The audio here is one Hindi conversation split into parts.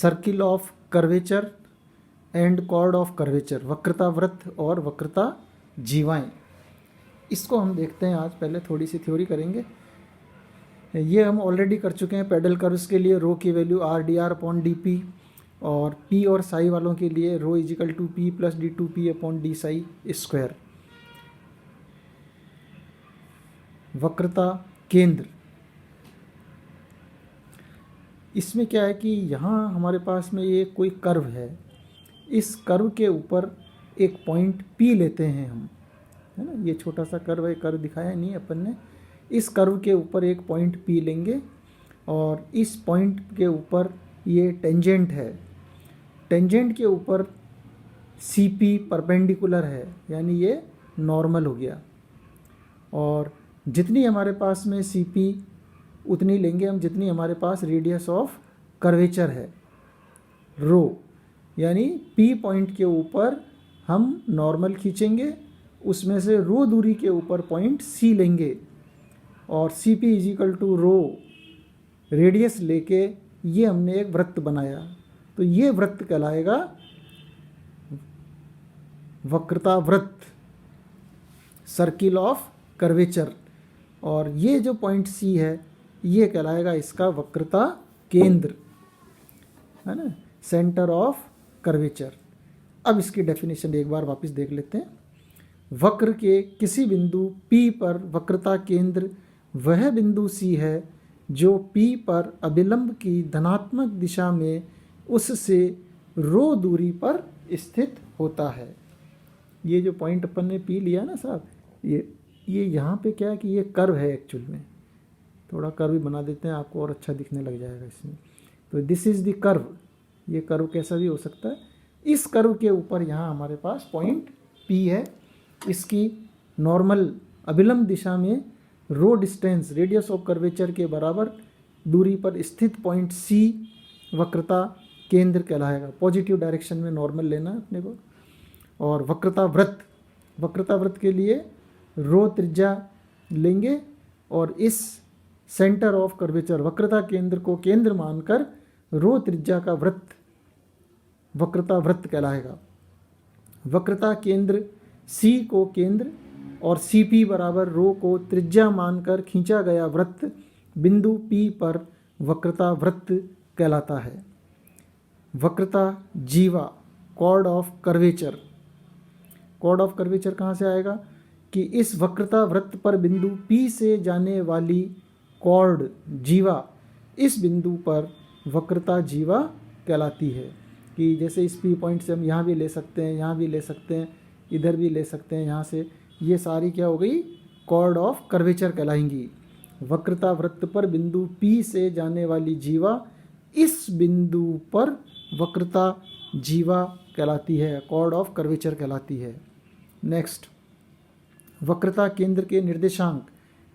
Circle of curvature and chord of curvature, वक्रता वृत्त और वक्रता जीवाएं। इसको हम देखते हैं आज। पहले थोड़ी सी थ्योरी करेंगे। ये हम ऑलरेडी कर चुके हैं। पेडल कर्व्स के लिए रो की value R D R upon D P, और पी और साई वालों के लिए rho is equal to P plus D two P upon D psi square. वक्रता केंद्र, इसमें क्या है कि यहाँ हमारे पास में ये कोई कर्व है। इस कर्व के ऊपर एक पॉइंट पी लेते हैं हम, है ना। ये छोटा सा कर्व है, कर्व दिखाया नहीं अपन ने। इस कर्व के ऊपर एक पॉइंट पी लेंगे और इस पॉइंट के ऊपर ये टेंजेंट है। टेंजेंट के ऊपर सी पी परपेंडिकुलर है, यानी ये नॉर्मल हो गया। और जितनी हमारे पास में सी पी उतनी लेंगे हम जितनी हमारे पास रेडियस ऑफ कर्वेचर है रो, यानी पी पॉइंट के ऊपर हम नॉर्मल खींचेंगे, उसमें से रो दूरी के ऊपर पॉइंट सी लेंगे और C P is equal to rho radius लेके ये हमने एक वृत्त बनाया। तो ये वृत्त कहलाएगा वक्रता वृत्त, सर्किल ऑफ कर्वेचर। और ये जो पॉइंट सी है ये कहलाएगा इसका वक्रता केंद्र, है ना, सेंटर ऑफ कर्वेचर। अब इसकी डेफिनेशन एक बार वापस देख लेते हैं। वक्र के किसी बिंदु P पर वक्रता केंद्र वह बिंदु C है जो P पर अभिलंब की धनात्मक दिशा में उससे रो दूरी पर स्थित होता है। ये जो पॉइंट अपन ने P लिया ना साहब, ये यहाँ पे क्या है कि ये कर्व है। एक्चुअल में थोड़ा कर्व बना देते हैं, आपको और अच्छा दिखने लग जाएगा इसमें। तो दिस इज़ द कर्व। ये कर्व कैसा भी हो सकता है। इस कर्व के ऊपर यहाँ हमारे पास पॉइंट P है। इसकी नॉर्मल अभिलंब दिशा में रो डिस्टेंस रेडियस ऑफ कर्वेचर के बराबर दूरी पर स्थित पॉइंट C वक्रता केंद्र कहलाएगा। पॉजिटिव डायरेक्शन में नॉर्मल लेना है अपने को। और वक्रता वृत्त, वक्रता वृत्त के लिए रो त्रिज्या लेंगे और इस सेंटर ऑफ कर्वेचर वक्रता केंद्र को केंद्र मानकर रो त्रिज्या का वृत्त वक्रता वृत्त कहलाएगा। वक्रता केंद्र C को केंद्र और CP बराबर रो को त्रिज्या मानकर खींचा गया वृत्त बिंदु P पर वक्रता वृत्त कहलाता है। वक्रता जीवा, chord of curvature. Chord of curvature कहाँ से आएगा कि इस वक्रता वृत्त पर बिंदु P से जाने वाली कॉर्ड जीवा इस बिंदु पर वक्रता जीवा कहलाती है। कि जैसे इस P पॉइंट से हम यहाँ भी ले सकते हैं, यहाँ भी ले सकते हैं, इधर भी ले सकते हैं, यहाँ से, ये सारी क्या हो गई, कॉर्ड ऑफ कर्वेचर कहलाएंगी। वक्रता वृत्त पर बिंदु P से जाने वाली जीवा इस बिंदु पर वक्रता जीवा कहलाती है, कॉर्ड ऑफ कर्वेचर कहलाती है। नेक्स्ट, वक्रता केंद्र के निर्देशांक।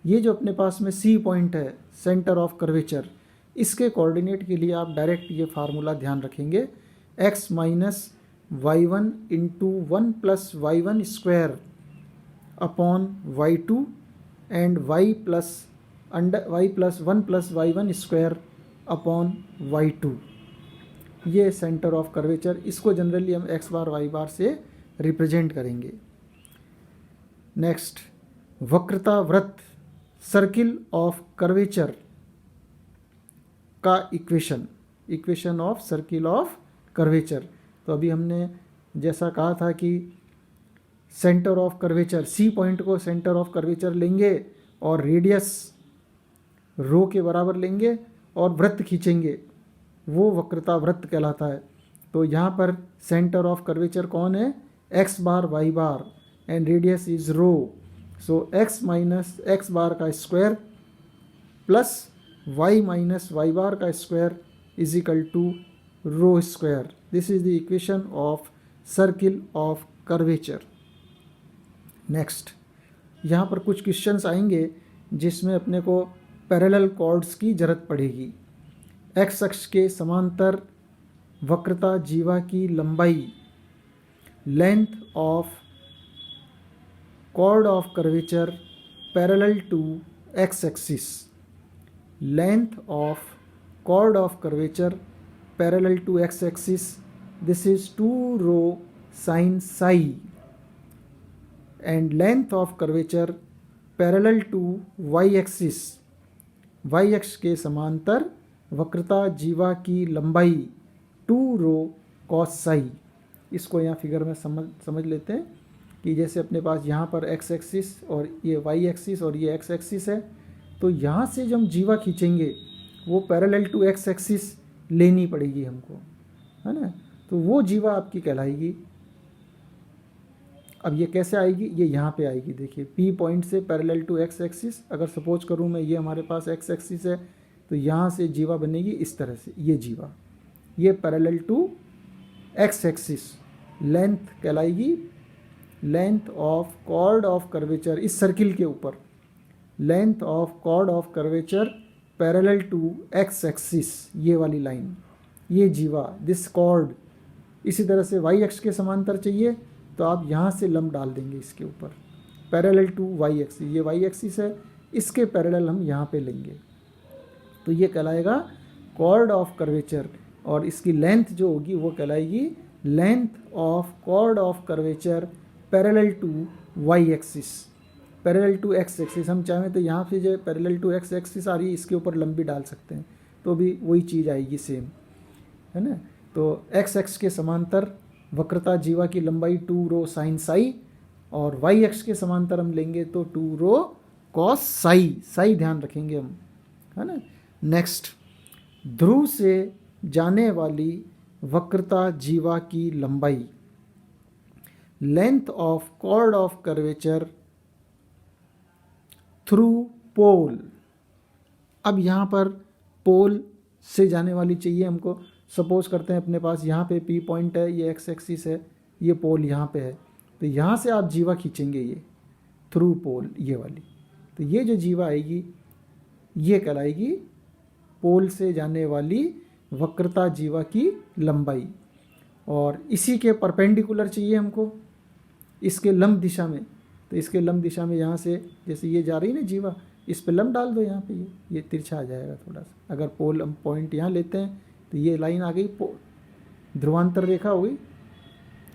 ये जो अपने पास में C पॉइंट है, सेंटर ऑफ कर्वेचर, इसके कोऑर्डिनेट के लिए आप डायरेक्ट ये फार्मूला ध्यान रखेंगे, x minus y1 into 1 plus y1 square upon y2 and y plus 1 plus y1 square upon y2। ये सेंटर ऑफ कर्वेचर, इसको जनरली हम x बार y बार से रिप्रेजेंट करेंगे। नेक्स्ट, वक्रता वृत्त, सर्किल ऑफ कर्वेचर का equation of circle of curvature. तो अभी हमने जैसा कहा था कि centre of curvature, C point को सेंटर ऑफ कर्वेचर लेंगे और रेडियस रो के बराबर लेंगे और वृत्त खींचेंगे, वो वक्रता वृत्त कहलाता है। तो यहाँ पर सेंटर ऑफ कर्वेचर कौन है, x bar y bar and radius is rho. So x minus x bar का square plus y minus y bar का square is equal to rho square. This is the equation of circle of curvature. Next, यहाँ पर कुछ क्वेश्चंस आएंगे जिसमें अपने को पैरेलल कॉर्ड्स की जरूरत पड़ेगी। x अक्ष के समांतर वक्रता जीवा की लंबाई, length of chord of curvature parallel to x axis, length of chord of curvature parallel to X axis, this is 2 rho sine psi, and length of curvature parallel to Y axis, Y अक्ष के समांतर वक्रता जीवा की लंबाई 2 रो कॉस साई। इसको यहाँ फिगर में समझ लेते हैं कि जैसे अपने पास यहाँ पर एक्स एक्सिस और ये वाई एक्सिस और ये एक्स एक्सिस है, तो यहाँ से जब हम जीवा खींचेंगे वो पैरेलल टू एक्स एक्सिस लेनी पड़ेगी हमको, है ना। तो वो जीवा आपकी कहलाएगी। अब ये कैसे आएगी, ये यहाँ पे आएगी। देखिए पी पॉइंट से पैरेलल टू एक्स एक्सिस, अगर सपोज करूँ मैं, ये हमारे पास एक्स एक्सिस है, तो यहाँ से जीवा बनेगी इस तरह से, ये जीवा, ये parallel to X axis length कहलाएगी, length of chord of curvature इस सर्किल के ऊपर, length of chord of curvature parallel to X axis, ये वाली लाइन, ये जीवा, दिस कॉर्ड। इसी तरह से वाई अक्ष के समांतर चाहिए तो आप यहाँ से लंब डाल देंगे इसके ऊपर, पैरेलल टू वाई एक्सिस, ये वाई एक्सिस है, इसके पैरेलल हम यहाँ पे लेंगे, तो ये कहलाएगा कॉर्ड ऑफ कर्वेचर। और इसकी लेंथ जो होगी वो कहलाएगी length of chord of curvature parallel to Y axis, parallel to X axis. हम चाहें तो यहाँ से जो पैरेलल टू एक्स एक्सिस आ रही है इसके ऊपर लंबी डाल सकते हैं, तो भी वही चीज़ आएगी सेम, है ना। तो एक्स एक्स के समांतर वक्रता जीवा की लंबाई 2 रो साइन साई, और वाई एक्स के समांतर हम लेंगे तो 2 रो कॉस साई, साई ध्यान रखेंगे हम, है ना। नेक्स्ट, ध्रुव से जाने वाली वक्रता जीवा की लंबाई, length of chord of curvature through pole. अब यहाँ पर पोल से जाने वाली चाहिए हमको। सपोज करते हैं अपने पास यहाँ पे पी पॉइंट है, ये एक्स एक्सिस है, ये पोल यहाँ पे है, तो यहाँ से आप जीवा खींचेंगे ये थ्रू पोल, ये वाली, तो ये जो जीवा आएगी ये कहलाएगी पोल से जाने वाली वक्रता जीवा की लंबाई। और इसी के परपेंडिकुलर चाहिए हमको, इसके लंब दिशा में, तो इसके लंब दिशा में यहाँ से जैसे ये जा रही है ना जीवा, इस पे लंब डाल दो यहाँ पे, ये तिरछा आ जाएगा थोड़ा सा। अगर पोल हम पॉइंट यहाँ लेते हैं तो ये लाइन आ गई, ध्रुवांतर रेखा हो गई,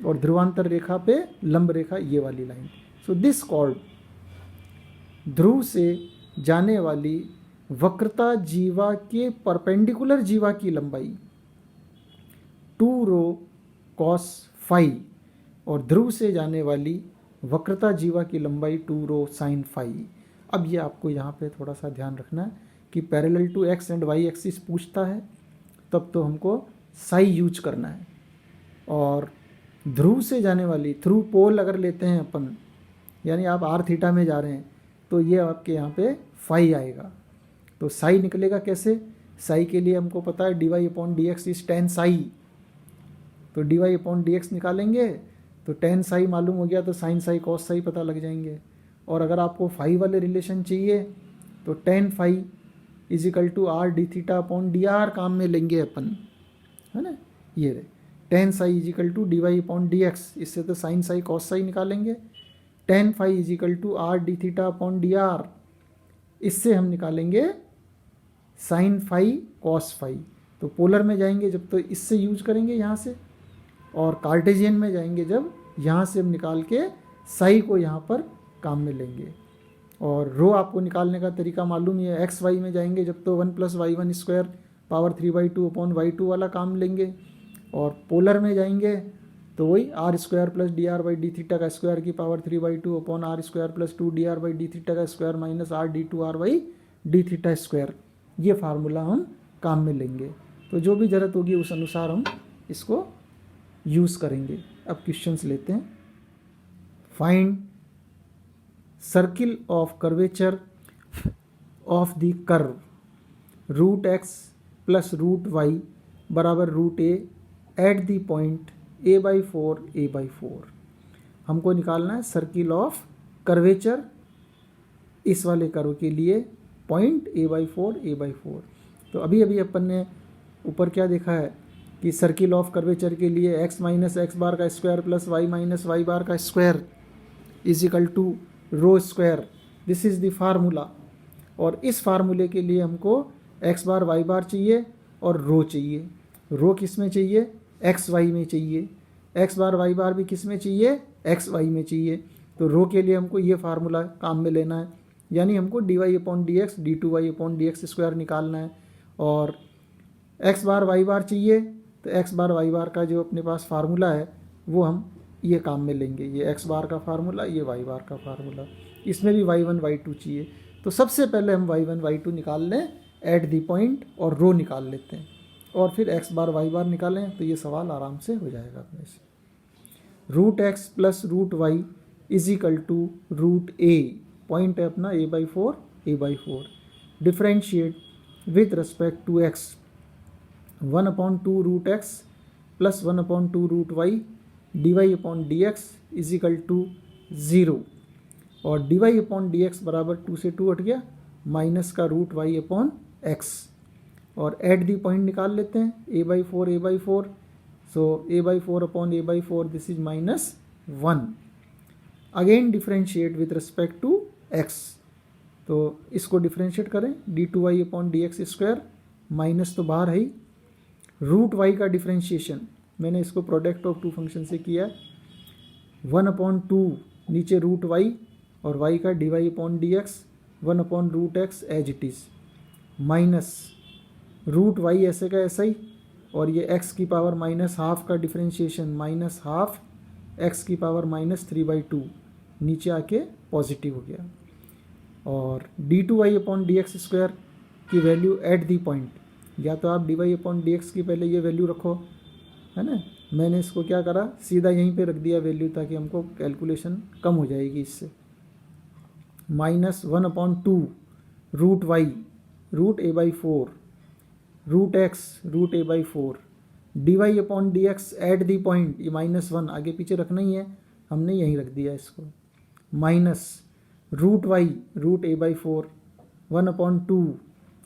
और ध्रुवांतर रेखा पे लंब रेखा ये वाली लाइन। सो दिस कॉर्ड, ध्रुव से जाने वाली वक्रता जीवा के परपेंडिकुलर जीवा की लंबाई 2 रो कॉस फाई, और ध्रुव से जाने वाली वक्रता जीवा की लंबाई 2 रो साइन फाई। अब ये आपको यहाँ पे थोड़ा सा ध्यान रखना है कि parallel to X and Y axis पूछता है तब तो हमको साई यूज करना है, और ध्रुव से जाने वाली थ्रू पोल अगर लेते हैं अपन, यानी आप आर थीटा में जा रहे हैं, तो ये आपके यहाँ पे फाई आएगा। तो साई निकलेगा कैसे, साई के लिए हमको पता है D Y upon D X is tan psi, तो D Y upon D X निकालेंगे तो टेन साई मालूम हो गया, तो साइन साई कॉस साई पता लग जाएंगे। और अगर आपको फाई वाले रिलेशन चाहिए तो tan phi equal to R D theta upon D R काम में लेंगे अपन, है ना। ये रहे tan psi equal to D Y upon D X, इससे तो साइन साई कॉस साई निकालेंगे। Tan phi equal to R D theta upon D R, इससे हम निकालेंगे साइन फाई कॉस फाई। तो पोलर में जाएंगे जब तो इससे यूज करेंगे यहाँ से, और कार्टेशियन में जाएंगे जब यहाँ से हम निकाल के साई को यहाँ पर काम में लेंगे। और रो आपको निकालने का तरीका मालूम ही है, एक्स वाई में जाएंगे जब तो 1 + y1 square power 3/2 upon y2 वाला काम लेंगे, और पोलर में जाएंगे तो वही R square plus D R by D theta का स्क्वायर की power 3/2 upon R square plus 2 D R by D theta का square minus R D 2 R by D theta square, ये फार्मूला हम काम में लेंगे। तो जो भी ज़रूरत होगी उस अनुसार हम इसको यूज़ करेंगे। अब क्वेश्चंस लेते हैं। Find circle of curvature of the curve root X plus root Y बराबर root A at the point a/4 हमको निकालना है सर्किल ऑफ कर्वेचर इस वाले कर्व के लिए पॉइंट a/4। तो अभी अभी अपन ने ऊपर क्या देखा है कि सर्किल ऑफ कर्वेचर के लिए x माइनस एक्स बार का square plus y minus Y bar का square is equal to rho square, this is the formula. और इस फार्मूले के लिए हमको x बार y बार चाहिए और रो चाहिए। रो किस में चाहिए, एक्स वाई में चाहिए, एक्स बार वाई बार भी किस में चाहिए, एक्स वाई में चाहिए। तो रो के लिए हमको ये फार्मूला काम में लेना है, यानी हमको D Y upon D X D two Y upon D X square निकालना है। और एक्स बार वाई बार चाहिए, तो एक्स बार वाई बार का जो अपने पास फार्मूला है वो हम ये काम में लेंगे, ये एक्स बार का फार्मूला, ये वाई बार का फार्मूला। इसमें भी वाई वन वाई टू चाहिए, तो सबसे पहले हम वाई वन वाई टू निकाल लें एट दी पॉइंट और रो निकाल लेते हैं, और फिर एक्स बार वाई बार निकालें तो ये सवाल आराम से हो जाएगा अपने से। Root X plus root Y is equal to root A, point है अपना a/4 differentiate with respect to X 1/2 root X plus 1/2 root Y D Y upon D X is equal to 0, और D Y upon D X बराबर 2 से 2 हट गया, माइनस का रूट वाई अपॉन एक्स, और एट दी पॉइंट निकाल लेते हैं a/4 so a/4 upon a/4 this is -1। Again differentiate with respect to x, तो इसको डिफ्रेंशिएट करें d2y upon D X square, minus तो बाहर है ही, रूट वाई का डिफ्रेंशिएशन मैंने इसको प्रोडक्ट ऑफ टू फंक्शन से किया, 1/2 नीचे रूट वाई और y का D Y upon D X 1/√x as it is, minus root Y ऐसे का ऐसा ही, और ये x की पावर -½ का डिफ्रेंशिएशन -½ x की पावर -3/2 नीचे आके पॉजिटिव हो गया, और d2y upon D X square की वैल्यू एट दी पॉइंट, या तो आप D Y upon D X की पहले ये वैल्यू रखो, है ना, मैंने इसको क्या करा सीधा यहीं पे रख दिया वैल्यू, ताकि हमको कैलकुलेशन कम हो जाएगी इससे। -1/2 root Y root a/4 root X root a/4 D Y upon D X at the point, ये -1 आगे पीछे रखना ही है, हमने यहीं रख दिया इसको, minus root Y root a/4 1/2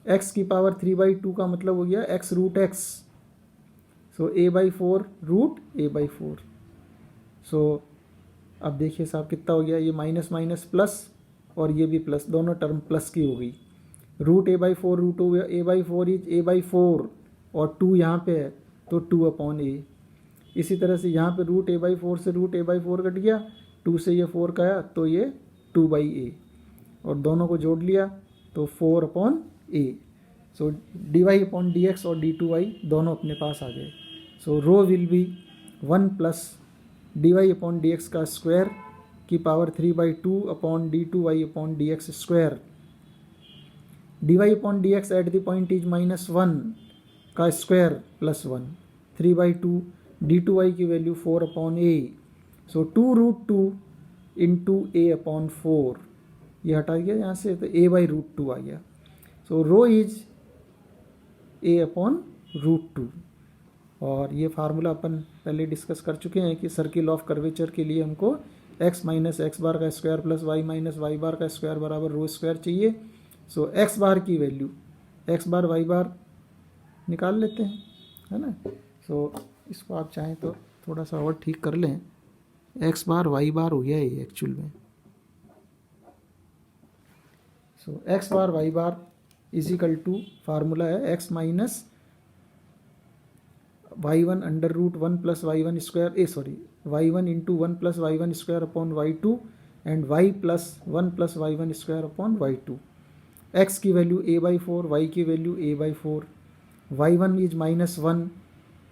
x की पावर 3/2 का मतलब हो गया x root x, so a/4 root a/4। So अब देखिए साहब कितना हो गया, ये माइनस माइनस प्लस और ये भी प्लस, दोनों टर्म प्लस की हो गई। Root a/4 root a/4 is a/4 और 2 यहाँ पे है तो 2/a। इसी तरह से यहाँ पे रूट a/4 से रूट a/4 कट गया, 2 से ये 4 गया तो ये 2/a, और दोनों को जोड़ लिया तो 4/a। So D Y upon D X और d2y दोनों अपने पास आ गए। So rho will be 1 plus D Y upon D X का स्क्वायर की power 3/2 upon d2y upon D X square, D Y upon D X at the point is -1 का स्क्वायर प्लस 1 3/2 d2y की वैल्यू 4/a, सो 2√2 इंटू a/4, ये हटा गया यहाँ से तो a/√2 आ गया। सो रो इज a/√2, और ये फार्मूला अपन पहले डिस्कस कर चुके हैं कि सर्किल ऑफ कर्वेचर के लिए हमको x माइनस एक्स बार का square plus y minus Y bar का स्क्वायर बराबर रो स्क्वायर चाहिए। सो x बार की वैल्यू x बार y बार निकाल लेते हैं, है ना। सो इसको आप चाहें तो थोड़ा सा और ठीक कर लें, x बार y बार हो गया ये एक्चुअल में। So x bar y bar is equal to formula है x minus y1 √1 plus y1 square y1 into 1 plus y1 square upon y2 and y plus 1 plus y1 square upon y2। x की वैल्यू a/4, y की वैल्यू a/4, y1 इज -1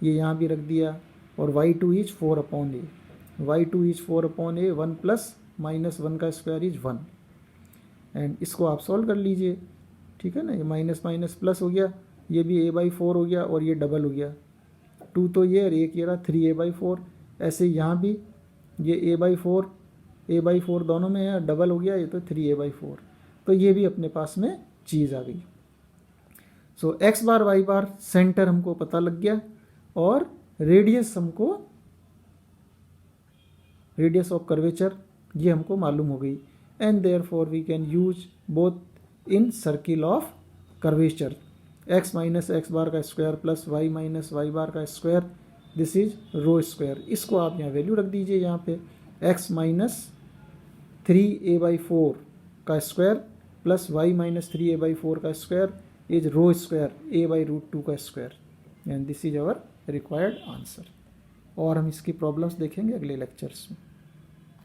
ये यहाँ भी रख दिया, और y2 is 4/a, y2 is 4/a, 1 plus -1 का स्क्वायर इज 1, एंड इसको आप सॉल्व कर लीजिए, ठीक है ना। ये माइनस माइनस प्लस हो गया, ये भी a/4 हो गया और ये डबल हो गया, 2 तो ये और एक ये रहा 3a/4, ऐसे यहाँ भी ये a/4 दोनों में है, डबल हो गया ये तो 3a/4, तो ये भी अपने पास में चीज़ आ गई। सो x बार y बार सेंटर हमको पता लग गया, और रेडियस ऑफ कर्वेचर ये हमको मालूम हो गई, and therefore we can use both in circle of curvature, x minus X bar का square plus y minus Y bar का square, this is rho square. इसको आप यहाँ वैल्यू रख दीजिए, यहाँ पे x माइनस 3a/4 का square plus y minus 3a/4 का square is rho square a/√2 का square. And this is our required answer. और हम इसकी प्रॉब्लम्स देखेंगे अगले लेक्चर्स में।